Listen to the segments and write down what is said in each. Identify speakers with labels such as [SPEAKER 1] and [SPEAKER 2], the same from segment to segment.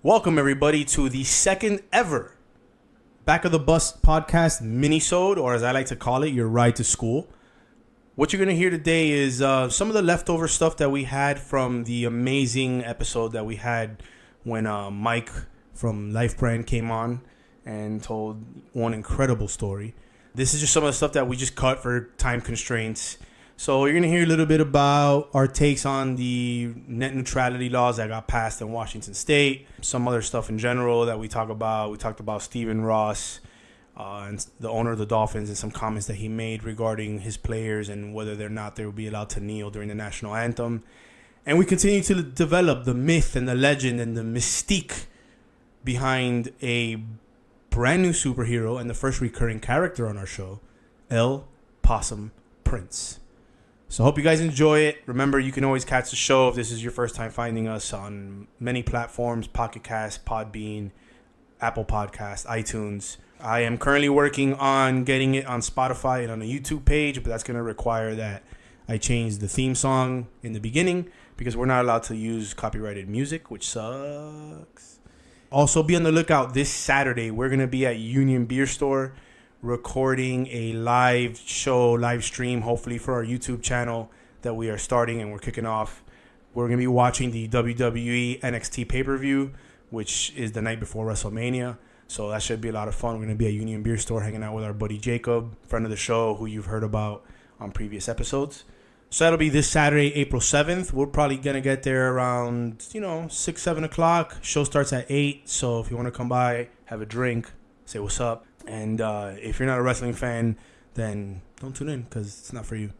[SPEAKER 1] Welcome, everybody, to the second ever Back of the Bus podcast Mini-Sode, or as I like to call it, your ride to school. What you're going to hear today is some of the leftover stuff that we had from the amazing episode that we had when Mike from Life Brand came on and told one incredible story. This is just some of the stuff that we just cut for time constraints. So you're going to hear a little bit about our takes on the net neutrality laws that got passed in Washington State, some other stuff in general that we talk about. We talked about Stephen Ross, and the owner of the Dolphins, and some comments that he made regarding his players and whether or not they will be allowed to kneel during the national anthem. And we continue to develop the myth and the legend and the mystique behind a brand new superhero and the first recurring character on our show, El Possum Prince. So I hope you guys enjoy it. Remember, you can always catch the show if this is your first time finding us on many platforms: Pocket Cast, Podbean, Apple Podcasts, iTunes. I am currently working on getting it on Spotify and on a YouTube page, but that's going to require that I change the theme song in the beginning because we're not allowed to use copyrighted music, which sucks. Also, be on the lookout this Saturday. We're going to be at Union Beer Store recording a live stream, hopefully for our YouTube channel that we are starting and we're kicking off. We're going to be watching the WWE NXT pay-per-view, which is the night before WrestleMania. So that should be a lot of fun. We're going to be at Union Beer Store hanging out with our buddy Jacob, friend of the show, who you've heard about on previous episodes. So that'll be this Saturday, April 7th. We're probably going to get there around, 6, 7 o'clock. Show starts at 8. So if you want to come by, have a drink, say what's up. And if you're not a wrestling fan, then don't tune in because it's not for you.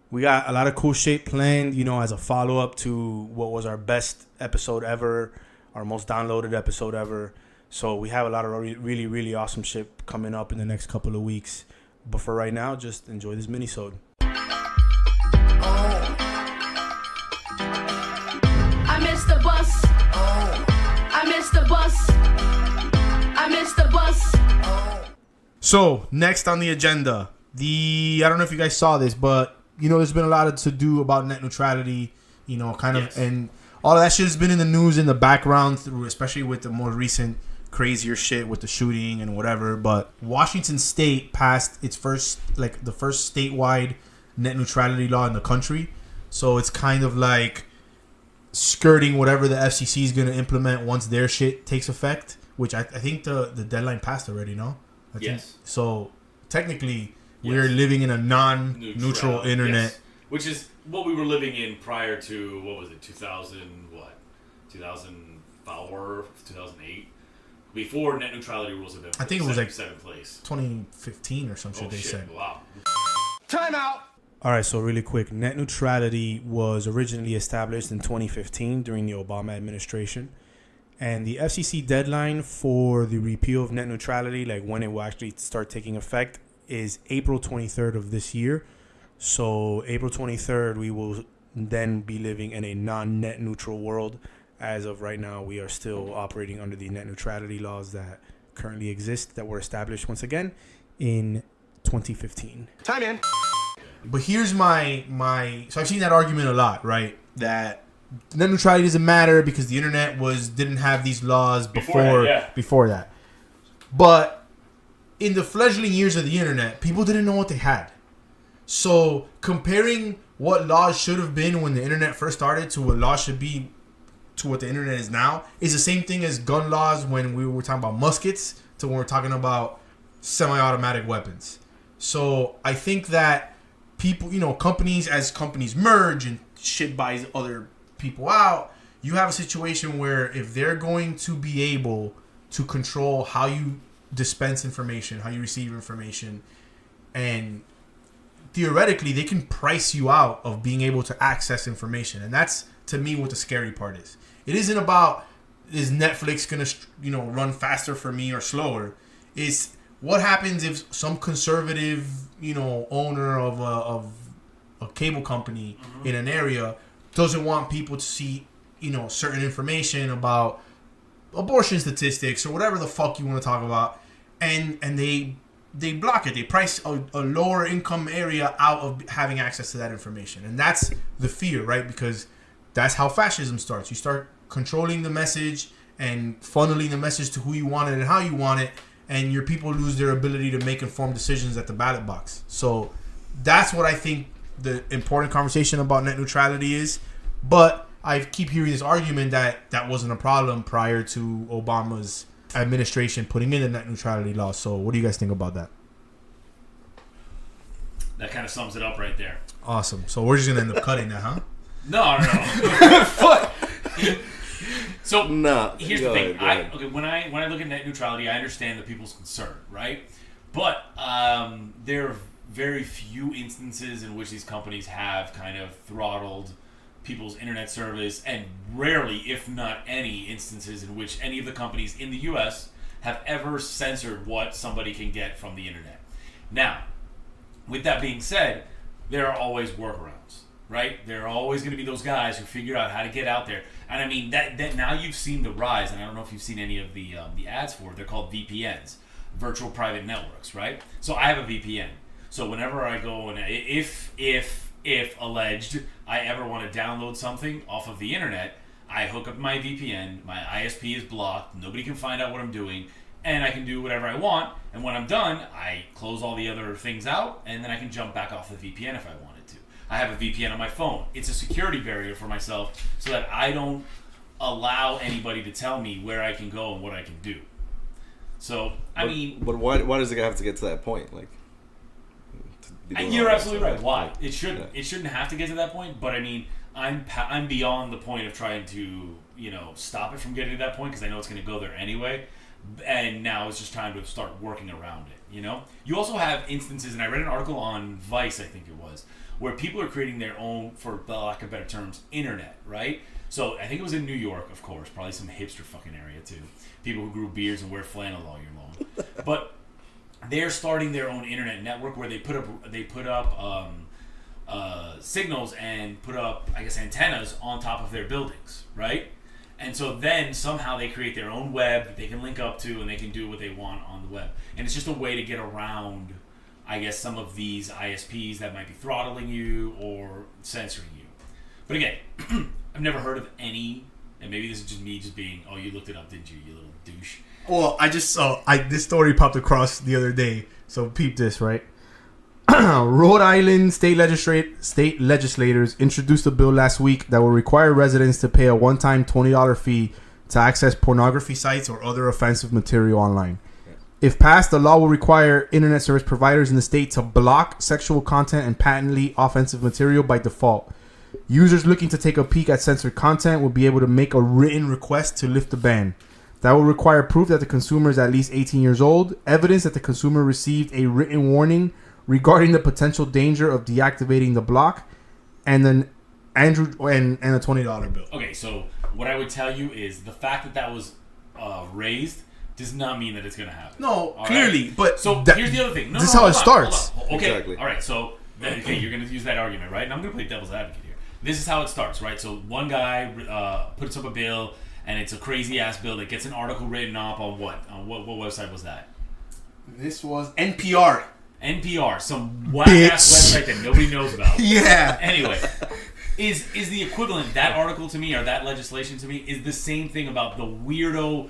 [SPEAKER 1] We got a lot of cool shit planned, as a follow-up to what was our best episode ever, our most downloaded episode ever. So we have a lot of really, really awesome shit coming up in the next couple of weeks. But for right now, just enjoy this mini-sode.
[SPEAKER 2] I missed the bus. I missed the bus. I missed the bus.
[SPEAKER 1] So, next on the agenda, I don't know if you guys saw this, but, there's been a lot to do about net neutrality,
[SPEAKER 3] Yes.
[SPEAKER 1] and all of that shit has been in the news in the background, especially with the more recent crazier shit with the shooting and whatever. But Washington State passed its first statewide net neutrality law in the country. So it's kind of like skirting whatever the FCC is going to implement once their shit takes effect, which I think the deadline passed already, no?
[SPEAKER 3] Yes.
[SPEAKER 1] So technically, we're living in a non-neutral internet.
[SPEAKER 3] Yes. Which is what we were living in prior to, 2004, 2008? Before net neutrality rules have been
[SPEAKER 1] I think it was
[SPEAKER 3] set in place.
[SPEAKER 1] 2015 or some shit they said.
[SPEAKER 3] Wow.
[SPEAKER 4] Time out.
[SPEAKER 1] All right, so really quick, net neutrality was originally established in 2015 during the Obama administration. And the FCC deadline for the repeal of net neutrality, like when it will actually start taking effect, is April 23rd of this year. So April 23rd, we will then be living in a non-net neutral world. As of right now, we are still operating under the net neutrality laws that currently exist, that were established once again in 2015.
[SPEAKER 4] Time in.
[SPEAKER 1] But here's my so I've seen that argument a lot, right? That net neutrality doesn't matter because the internet didn't have these laws before that. But in the fledgling years of the internet, people didn't know what they had. So comparing what laws should have been when the internet first started to what laws should be to what the internet is now is the same thing as gun laws when we were talking about muskets to when we're talking about semi-automatic weapons. So I think that people, companies merge and shit buys other people out, you have a situation where if they're going to be able to control how you dispense information, how you receive information, and theoretically they can price you out of being able to access information. And that's, to me, what the scary part is. It isn't about, is Netflix going to, run faster for me or slower? It's what happens if some conservative, owner of a cable company in an area doesn't want people to see, certain information about abortion statistics or whatever the fuck you want to talk about, and they block it. They price a lower income area out of having access to that information, and that's the fear, right? Because that's how fascism starts. You start controlling the message and funneling the message to who you want it and how you want it, and your people lose their ability to make informed decisions at the ballot box. So that's what I think the important conversation about net neutrality is. But I keep hearing this argument that wasn't a problem prior to Obama's administration putting in the net neutrality law. So what do you guys think about that?
[SPEAKER 3] That kind of sums it up right there.
[SPEAKER 1] Awesome. So we're just going to end up cutting that, huh?
[SPEAKER 3] No.
[SPEAKER 4] Fuck.
[SPEAKER 3] So
[SPEAKER 4] No.
[SPEAKER 3] here's the thing. When I look at net neutrality, I understand the people's concern, right? But there are very few instances in which these companies have kind of throttled people's internet service, and rarely, if not any, instances in which any of the companies in the U.S. have ever censored what somebody can get from the internet. Now, with that being said, there are always workarounds, right? There are always going to be those guys who figure out how to get out there. And I mean, that now you've seen the rise, and I don't know if you've seen any of the ads for it. They're called VPNs, virtual private networks, right? So I have a VPN. So whenever I go and if alleged I ever want to download something off of the internet, I hook up my VPN, my ISP is blocked, nobody can find out what I'm doing, and I can do whatever I want, and when I'm done, I close all the other things out, and then I can jump back off the VPN if I wanted to. I have a VPN on my phone. It's a security barrier for myself so that I don't allow anybody to tell me where I can go and what I can do. So,
[SPEAKER 4] But why does it have to get to that point? Like,
[SPEAKER 3] you're absolutely right. Why? It shouldn't have to get to that point, but I mean, I'm beyond the point of trying to, stop it from getting to that point, because I know it's going to go there anyway. And now it's just time to start working around it, You also have instances, and I read an article on Vice, I think it was, where people are creating their own, for lack of better terms, internet, right? So I think it was in New York, of course, probably some hipster fucking area too. People who grew beards and wear flannel all year long. But they're starting their own internet network where they put up signals and put up, I guess, antennas on top of their buildings, right? And so then somehow they create their own web that they can link up to, and they can do what they want on the web. And it's just a way to get around, I guess, some of these ISPs that might be throttling you or censoring you. But again, I've never heard of any, and maybe this is just me just being, oh, you looked it up, didn't you, you little douche?
[SPEAKER 1] Well, I just saw this story popped across the other day. So peep this, right? Rhode Island state legislators introduced a bill last week that will require residents to pay a one-time $20 fee to access pornography sites or other offensive material online. If passed, the law will require internet service providers in the state to block sexual content and patently offensive material by default. Users looking to take a peek at censored content will be able to make a written request to lift the ban. That will require proof that the consumer is at least 18 years old, evidence that the consumer received a written warning regarding the potential danger of deactivating the block, and then and a $20 bill.
[SPEAKER 3] Okay, so what I would tell you is the fact that was raised does not mean that it's going to happen.
[SPEAKER 1] No,
[SPEAKER 3] all
[SPEAKER 1] clearly,
[SPEAKER 3] right?
[SPEAKER 1] but
[SPEAKER 3] so here's the other thing.
[SPEAKER 1] This is how it starts.
[SPEAKER 3] Okay,
[SPEAKER 4] exactly.
[SPEAKER 3] All right. So you're going to use that argument, right? And I'm going to play devil's advocate here. This is how it starts, right? So one guy puts up a bill, and it's a crazy ass bill that gets an article written up on what? On what website was that?
[SPEAKER 1] This was NPR.
[SPEAKER 3] NPR, some whack ass website that nobody knows about.
[SPEAKER 1] Yeah.
[SPEAKER 3] Anyway, is the equivalent, that article to me, or that legislation to me, is the same thing about the weirdo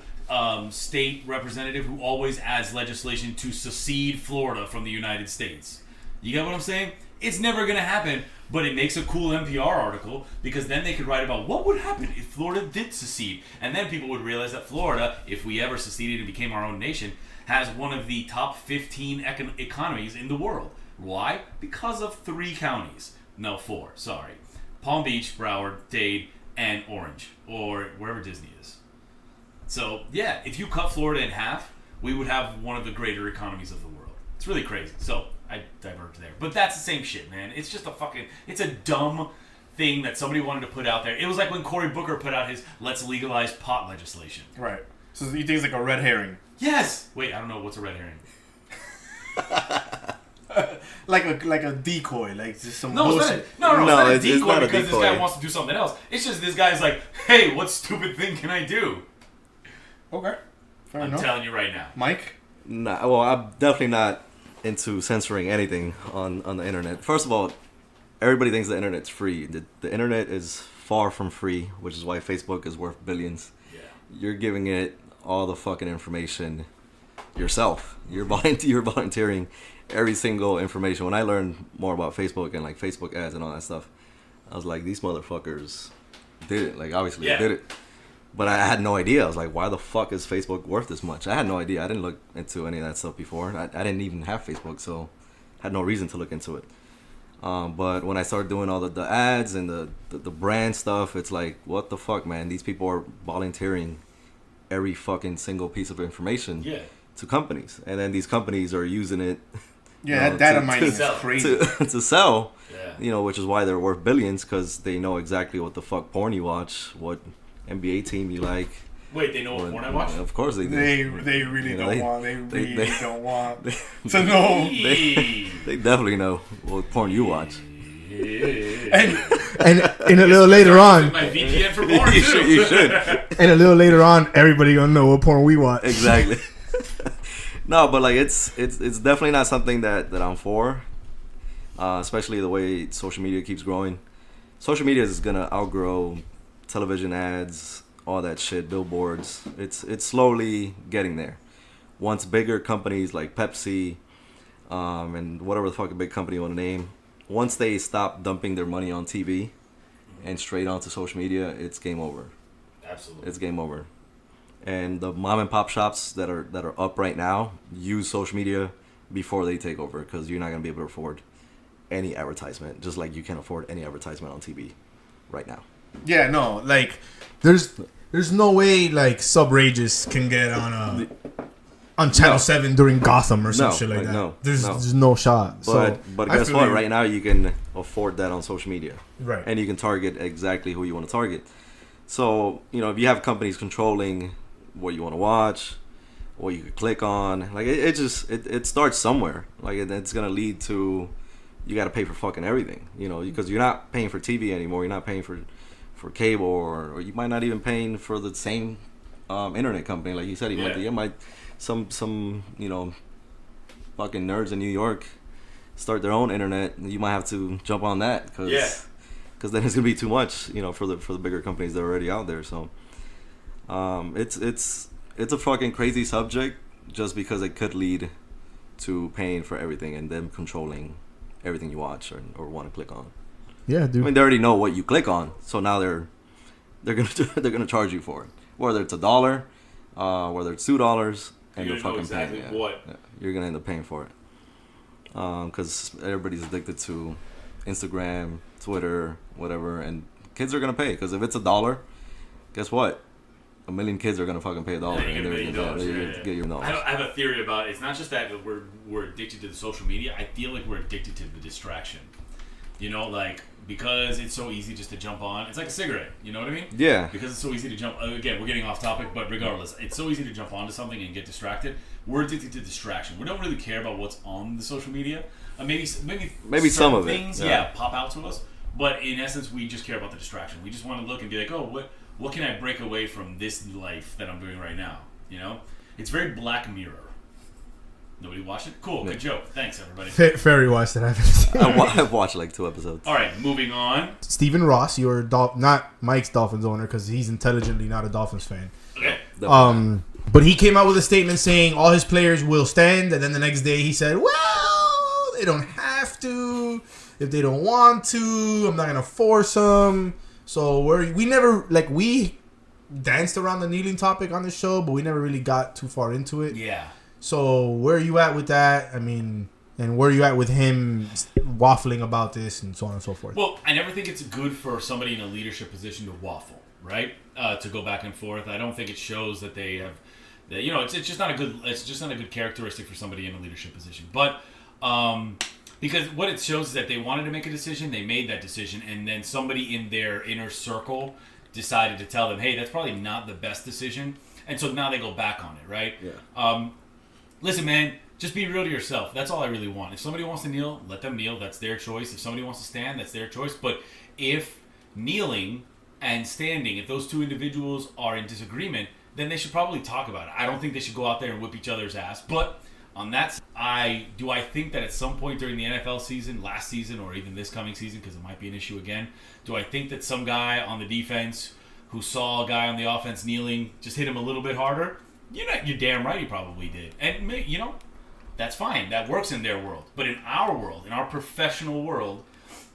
[SPEAKER 3] state representative who always adds legislation to secede Florida from the United States. You get what I'm saying? It's never going to happen, but it makes a cool NPR article, because then they could write about what would happen if Florida did secede. And then people would realize that Florida, if we ever seceded and became our own nation, has one of the top 15 economies in the world. Why? Because of 3 counties. No, 4, sorry. Palm Beach, Broward, Dade, and Orange, or wherever Disney is. So, yeah, if you cut Florida in half, we would have one of the greater economies of the world. It's really crazy. So, I diverged there. But that's the same shit, man. It's just it's a dumb thing that somebody wanted to put out there. It was like when Cory Booker put out his let's legalize pot legislation.
[SPEAKER 1] Right. So you think it's like a red herring?
[SPEAKER 3] Yes! Wait, I don't know what's a red herring.
[SPEAKER 1] like a decoy, like just some
[SPEAKER 3] bullshit. It's not a decoy,
[SPEAKER 4] it's not
[SPEAKER 3] because
[SPEAKER 4] a decoy.
[SPEAKER 3] this guy wants to do something else. It's just this guy's like, hey, what stupid thing can I do?
[SPEAKER 1] Okay. Fair enough.
[SPEAKER 3] I'm telling you right now.
[SPEAKER 1] Mike?
[SPEAKER 4] Nah, well, I'm definitely not into censoring anything on the internet. First of all, everybody thinks the internet's free. The internet is far from free, which is why Facebook is worth billions.
[SPEAKER 3] Yeah.
[SPEAKER 4] you're giving it all the fucking information yourself. You're volunteering every single information. When I learned more about Facebook and like Facebook ads and all that stuff, I was like, these motherfuckers did it. Like, obviously they did it. But I had no idea. I was like, why the fuck is Facebook worth this much? I had no idea. I didn't look into any of that stuff before. I didn't even have Facebook, so I had no reason to look into it. But when I started doing all the ads and the brand stuff, it's like, what the fuck, man? These people are volunteering every fucking single piece of information to companies. And then these companies are using it
[SPEAKER 5] that data mining is crazy.
[SPEAKER 4] To sell, which is why they're worth billions, because they know exactly what the fuck porn you watch, what NBA team you like.
[SPEAKER 3] Wait, they know what porn I watch?
[SPEAKER 4] Of course they do.
[SPEAKER 5] They really don't want to know.
[SPEAKER 4] They definitely know what porn you watch.
[SPEAKER 1] And in a little later on,
[SPEAKER 3] my VPN for porn too.
[SPEAKER 4] You should.
[SPEAKER 1] And a little later on, everybody gonna know what porn we watch.
[SPEAKER 4] Exactly. No, but like it's definitely not something that I'm for. Especially the way social media keeps growing. Social media is gonna outgrow television ads, all that shit, billboards. It's slowly getting there. Once bigger companies like Pepsi, and whatever the fucking big company you want to name, once they stop dumping their money on TV and straight onto social media, it's game over.
[SPEAKER 3] Absolutely.
[SPEAKER 4] It's game over. And the mom and pop shops that are up right now use social media before they take over, because you're not gonna be able to afford any advertisement, just like you can't afford any advertisement on TV right now.
[SPEAKER 1] Yeah, no, like there's no way like Subrageous can get on Channel 7 during Gotham or some shit like that.
[SPEAKER 4] No,
[SPEAKER 1] there's no shot.
[SPEAKER 4] But guess what? Right now you can afford that on social media.
[SPEAKER 1] Right.
[SPEAKER 4] And you can target exactly who you want to target. So, if you have companies controlling what you want to watch, what you could click on, like it starts somewhere. Like it's gonna lead to you got to pay for fucking everything, because you're not paying for TV anymore. You're not paying for cable, or you might not even paying for the same internet company. Like you said, you might some fucking nerds in New York start their own internet, and you might have to jump on that because then it's gonna be too much, for the bigger companies that are already out there. So it's a fucking crazy subject, just because it could lead to paying for everything and them controlling everything you watch or want to click on.
[SPEAKER 1] Yeah, dude.
[SPEAKER 4] I mean, they already know what you click on, so now they're gonna charge you for it, whether it's $1, whether it's $2, and
[SPEAKER 3] you're
[SPEAKER 4] they're fucking
[SPEAKER 3] exactly
[SPEAKER 4] paying.
[SPEAKER 3] what
[SPEAKER 4] you're gonna end up paying for it, because everybody's addicted to Instagram, Twitter, whatever, and kids are gonna pay, because if it's $1, guess what? 1 million kids are gonna fucking pay $1.
[SPEAKER 3] Get
[SPEAKER 4] your $1.
[SPEAKER 3] I have a theory about it. It's not just that we're addicted to the social media. I feel like we're addicted to the distraction. Like, because it's so easy just to jump on. It's like a cigarette. You know what I mean?
[SPEAKER 4] Yeah.
[SPEAKER 3] Because it's so easy to jump. Again, we're getting off topic, but regardless, it's so easy to jump onto something and get distracted. We're addicted to distraction. We don't really care about what's on the social media. Maybe
[SPEAKER 4] some of
[SPEAKER 3] things,
[SPEAKER 4] it.
[SPEAKER 3] pop out to us. But in essence, we just care about the distraction. We just want to look and be like, oh, what can I break away from this life that I'm doing right now? It's very Black Mirror. Nobody watched it? Cool, good joke. Thanks, everybody.
[SPEAKER 1] Fairy watched it. I haven't seen it.
[SPEAKER 4] I've watched like 2 episodes.
[SPEAKER 3] All right, moving on.
[SPEAKER 1] Stephen Ross, you're not Mike's Dolphins owner, because he's intelligently not a Dolphins fan.
[SPEAKER 3] Okay.
[SPEAKER 1] But he came out with a statement saying all his players will stand, and then the next day he said, well, they don't have to. If they don't want to, I'm not gonna force them. So we danced around the kneeling topic on the show, but we never really got too far into it.
[SPEAKER 3] Yeah.
[SPEAKER 1] So where are you at with that? I mean, and where are you at with him waffling about this and so on and so forth?
[SPEAKER 3] Well, I never think it's good for somebody in a leadership position to waffle, right? To go back and forth. I don't think it shows that they have, it's just not a good characteristic for somebody in a leadership position. But because what it shows is that they wanted to make a decision, they made that decision, and then somebody in their inner circle decided to tell them, hey, that's probably not the best decision. And so now they go back on it, right?
[SPEAKER 4] Yeah.
[SPEAKER 3] Listen, man, just be real to yourself. That's all I really want. If somebody wants to kneel, let them kneel. That's their choice. If somebody wants to stand, that's their choice. But if kneeling and standing, if those two individuals are in disagreement, then they should probably talk about it. I don't think they should go out there and whip each other's ass. But on that, I think that at some point during the NFL season, last season, or even this coming season, because it might be an issue again, do I think that some guy on the defense who saw a guy on the offense kneeling, just hit him a little bit harder, you're damn right he probably did. And, that's fine. That works in their world. But in our world, in our professional world,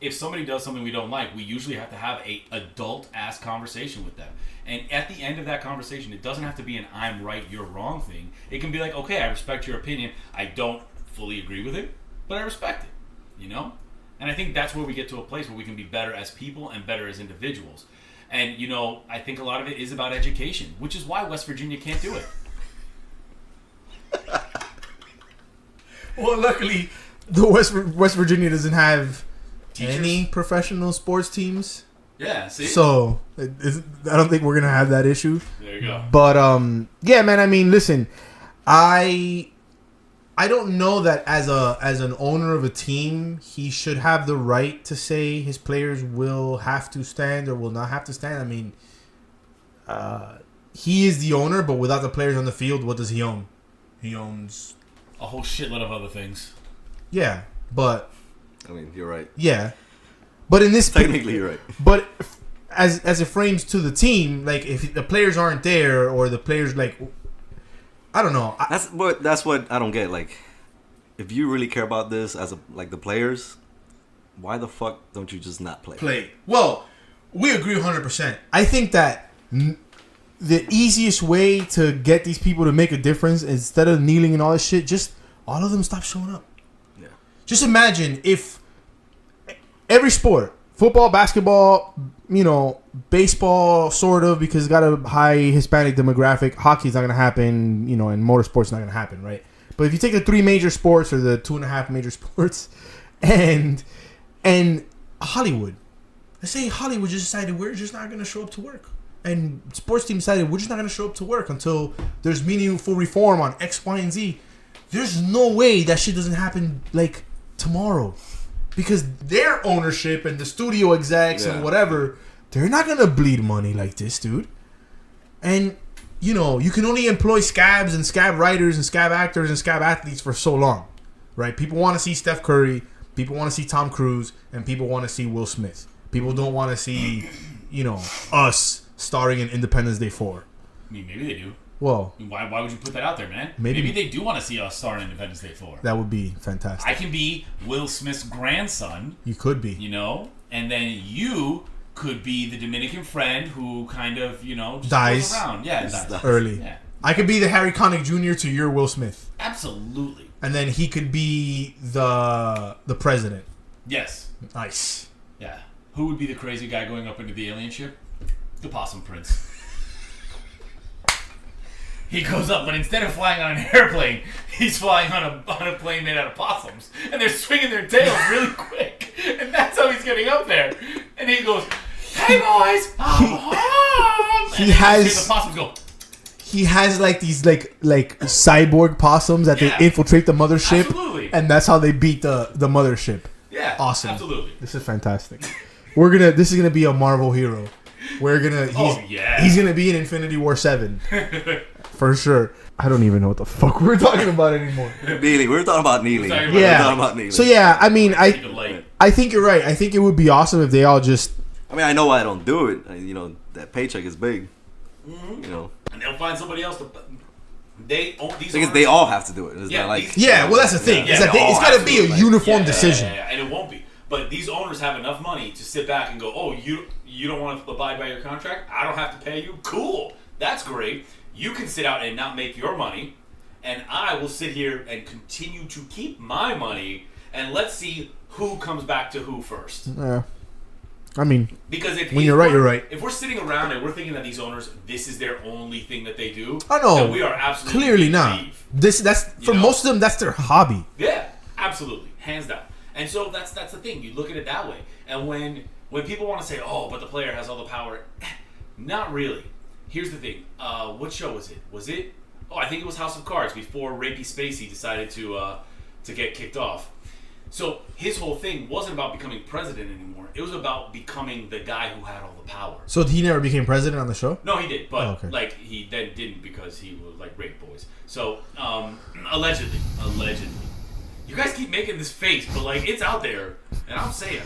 [SPEAKER 3] if somebody does something we don't like, we usually have to have a adult-ass conversation with them. And at the end of that conversation, it doesn't have to be an I'm right, you're wrong thing. It can be like, okay, I respect your opinion. I don't fully agree with it, but I respect it, And I think that's where we get to a place where we can be better as people and better as individuals. And, I think a lot of it is about education, which is why West Virginia can't do it.
[SPEAKER 1] Well, luckily, the West Virginia doesn't have
[SPEAKER 3] Teachers?
[SPEAKER 1] any professional sports teams.
[SPEAKER 3] Yeah, see?
[SPEAKER 1] So, I don't think we're going to have that issue.
[SPEAKER 3] There you go.
[SPEAKER 1] But, yeah, man, I mean, listen, I don't know that as an owner of a team, he should have the right to say his players will have to stand or will not have to stand. I mean, he is the owner, but without the players on the field, what does he own? He owns
[SPEAKER 3] a whole shitload of other things.
[SPEAKER 1] Yeah, but
[SPEAKER 4] I mean, you're right.
[SPEAKER 1] Yeah, but in this
[SPEAKER 4] Technically, you're right.
[SPEAKER 1] But as it frames to the team, like if the players aren't there or the players like, I don't know.
[SPEAKER 4] That's what I don't get. Like, if you really care about this as the players, why the fuck don't you just not play?
[SPEAKER 1] Well, we agree 100%. I think that the easiest way to get these people to make a difference, instead of kneeling and all this shit, just all of them stop showing up.
[SPEAKER 4] Yeah.
[SPEAKER 1] Just imagine if every sport, football, basketball, baseball, sort of, because it's got a high Hispanic demographic. Hockey's not going to happen, and motorsport's not going to happen, right? But if you take the 3 major sports or the 2.5 major sports and Hollywood, let's say Hollywood just decided we're just not going to show up to work. And sports team decided we're just not going to show up to work until there's meaningful reform on X, Y, and Z. There's no way that shit doesn't happen, like, tomorrow. Because their ownership and the studio execs and whatever, they're not going to bleed money like this, dude. And, you can only employ scabs and scab writers and scab actors and scab athletes for so long, right? People want to see Steph Curry, people want to see Tom Cruise, and people want to see Will Smith. People don't want to see, us starring in Independence Day 4.
[SPEAKER 3] I mean, maybe they do.
[SPEAKER 1] Well,
[SPEAKER 3] why would you put that out there, man? Maybe they do want to see us star in Independence Day 4.
[SPEAKER 1] That would be fantastic.
[SPEAKER 3] I can be Will Smith's grandson.
[SPEAKER 1] You could be.
[SPEAKER 3] And then you could be the Dominican friend who kind of, just
[SPEAKER 1] dies.
[SPEAKER 3] goes around. Yeah, dies.
[SPEAKER 1] Early.
[SPEAKER 3] Yeah.
[SPEAKER 1] I could be the Harry Connick Jr. to your Will Smith.
[SPEAKER 3] Absolutely.
[SPEAKER 1] And then he could be the president.
[SPEAKER 3] Yes.
[SPEAKER 1] Nice.
[SPEAKER 3] Yeah. Who would be the crazy guy going up into the alien ship? The Possum Prince. He goes up, but instead of flying on an airplane, he's flying on a plane made out of possums, and they're swinging their tails really quick, and that's how he's getting up there. And he goes, "Hey boys, I'm home." And the possums go.
[SPEAKER 1] He has like these like cyborg possums that they infiltrate the mothership,
[SPEAKER 3] absolutely.
[SPEAKER 1] And that's how they beat the mothership.
[SPEAKER 3] Yeah,
[SPEAKER 1] awesome.
[SPEAKER 3] Absolutely.
[SPEAKER 1] This is fantastic. This is gonna be a Marvel hero. He's gonna be in Infinity War 7. For sure. I don't even know what the fuck we're talking about anymore.
[SPEAKER 4] Kneeling. We were talking about kneeling.
[SPEAKER 1] We're talking about kneeling. So yeah, I mean, I think you're right. I think it would be awesome if they all just.
[SPEAKER 4] I mean, I know why I don't do it. That paycheck is big.
[SPEAKER 3] Mm-hmm. And they'll find somebody else to. They
[SPEAKER 4] all have to do it. It's not like.
[SPEAKER 1] Well, that's the thing. It's got to be a uniform decision.
[SPEAKER 3] And it won't be. But these owners have enough money to sit back and go, "Oh, you don't want to abide by your contract? I don't have to pay you. Cool, that's great. You can sit out and not make your money, and I will sit here and continue to keep my money, and let's see who comes back to who first."
[SPEAKER 1] Yeah. I mean,
[SPEAKER 3] because
[SPEAKER 1] when you're right, you're right.
[SPEAKER 3] If we're sitting around and we're thinking that these owners, this is their only thing that they do,
[SPEAKER 1] then
[SPEAKER 3] we are absolutely
[SPEAKER 1] clearly not. That's for most of them. That's their hobby.
[SPEAKER 3] Yeah, absolutely, hands down. And so that's the thing. You look at it that way. And when people want to say, "Oh, but the player has all the power," not really. Here's the thing. What show was it? Was it? Oh, I think it was House of Cards before Rapey Spacey decided to get kicked off. So his whole thing wasn't about becoming president anymore. It was about becoming the guy who had all the power.
[SPEAKER 1] So he never became president on the show?
[SPEAKER 3] No, he did, but he then didn't because he was rape boys. So allegedly. You guys keep making this face, but it's out there, and I'm saying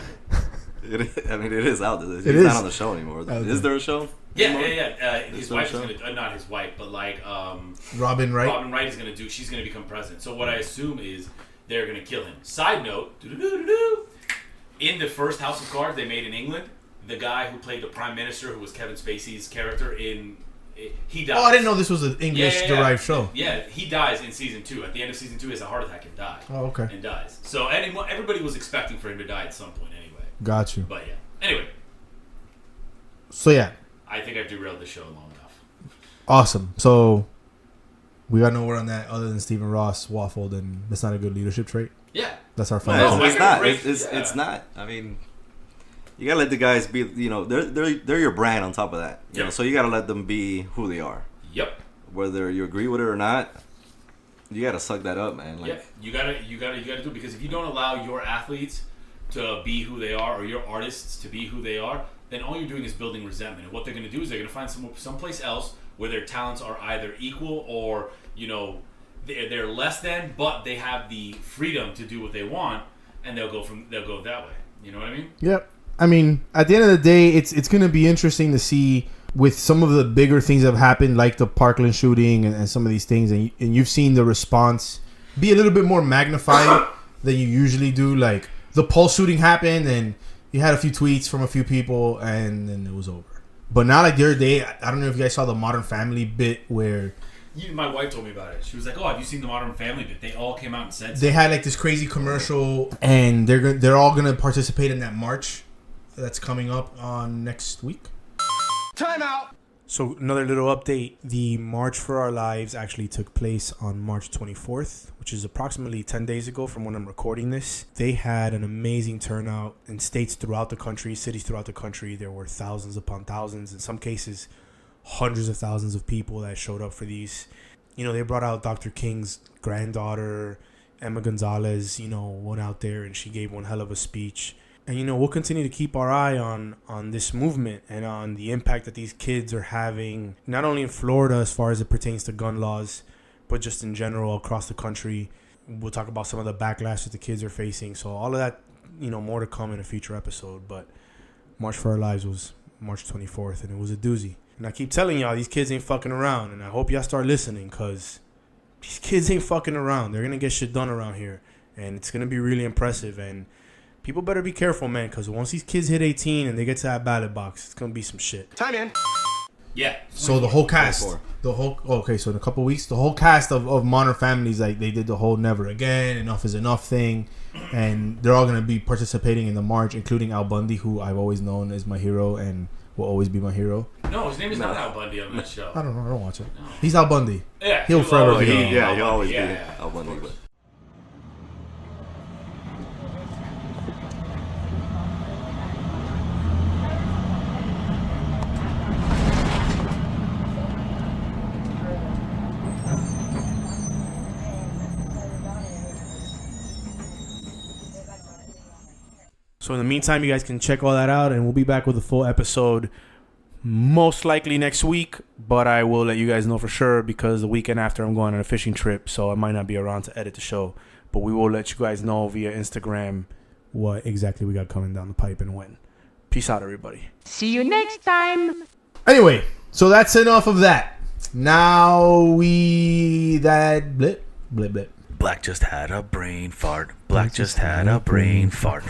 [SPEAKER 3] it.
[SPEAKER 4] It is out there. He's not on the show anymore. Is there a show?
[SPEAKER 3] Yeah. His wife is gonna not his wife, but like
[SPEAKER 1] Robin Wright.
[SPEAKER 3] Robin Wright is gonna do. She's gonna become president. So what I assume is they're gonna kill him. Side note, in the first House of Cards they made in England, the guy who played the Prime Minister, who was Kevin Spacey's character he dies.
[SPEAKER 1] Oh, I didn't know this was an English-derived show.
[SPEAKER 3] Yeah, he dies in season 2. At the end of season 2, he has a heart attack and dies.
[SPEAKER 1] Oh, okay.
[SPEAKER 3] And dies. So everybody was expecting for him to die at some point anyway.
[SPEAKER 1] Got you.
[SPEAKER 3] But yeah. Anyway.
[SPEAKER 1] So yeah.
[SPEAKER 3] I think I've derailed the show long enough.
[SPEAKER 1] Awesome. So we got nowhere on that other than Stephen Ross waffled, and that's not a good leadership trait.
[SPEAKER 3] Yeah.
[SPEAKER 1] That's our final.
[SPEAKER 4] No, it's not. It's not. I mean, you gotta let the guys be. You know, they're your brand on top of that. You know, so you gotta let them be who they are.
[SPEAKER 3] Yep.
[SPEAKER 4] Whether you agree with it or not, you gotta suck that up, man. Like,
[SPEAKER 3] you gotta do it, because if you don't allow your athletes to be who they are, or your artists to be who they are, then all you're doing is building resentment. And what they're gonna do is they're gonna find someplace else where their talents are either equal or they're less than, but they have the freedom to do what they want, and they'll go that way. You know what I mean?
[SPEAKER 1] Yep. I mean, at the end of the day, it's going to be interesting to see with some of the bigger things that have happened, like the Parkland shooting and some of these things, and you've seen the response be a little bit more magnified than you usually do. Like the Pulse shooting happened, and you had a few tweets from a few people, and then it was over. But now, like the other day, I don't know if you guys saw the Modern Family bit where
[SPEAKER 3] my wife told me about it. She was like, "Oh, have you seen the Modern Family bit?" They all came out and said
[SPEAKER 1] they had like this crazy commercial, and they're all gonna participate in that march that's coming up on next week.
[SPEAKER 5] Time out.
[SPEAKER 1] So another little update. The March for Our Lives actually took place on March 24th, which is approximately 10 days ago from when I'm recording this. They had an amazing turnout in states throughout the country, cities throughout the country. There were thousands upon thousands, in some cases hundreds of thousands of people that showed up for these. They brought out Dr. King's granddaughter, Emma Gonzalez, went out there and she gave one hell of a speech. And, we'll continue to keep our eye on this movement and on the impact that these kids are having, not only in Florida as far as it pertains to gun laws, but just in general across the country. We'll talk about some of the backlash that the kids are facing. So all of that, more to come in a future episode. But March for Our Lives was March 24th, and it was a doozy. And I keep telling y'all, these kids ain't fucking around. And I hope y'all start listening, because these kids ain't fucking around. They're going to get shit done around here. And it's going to be really impressive. And people better be careful, man, because once these kids hit 18 and they get to that ballot box, it's going to be some shit.
[SPEAKER 5] Time in.
[SPEAKER 3] Yeah.
[SPEAKER 1] So the whole cast, so in a couple weeks, the whole cast of Modern Families, like they did the whole Never Again, Enough is Enough thing. And they're all going to be participating in the march, including Al Bundy, who I've always known as my hero and will always be my hero.
[SPEAKER 3] No, his name is not Al Bundy on that show.
[SPEAKER 1] I don't know. I don't watch it. No. He's Al Bundy.
[SPEAKER 3] Yeah.
[SPEAKER 1] He'll forever be.
[SPEAKER 4] He'll always be Al Bundy. But.
[SPEAKER 1] So in the meantime, you guys can check all that out, and we'll be back with a full episode most likely next week, but I will let you guys know for sure, because the weekend after I'm going on a fishing trip, so I might not be around to edit the show, but we will let you guys know via Instagram what exactly we got coming down the pipe and when. Peace out, everybody.
[SPEAKER 2] See you next time.
[SPEAKER 1] Anyway, so that's enough of that. Now blip.
[SPEAKER 6] Black just had a brain fart. Black just had a brain fart.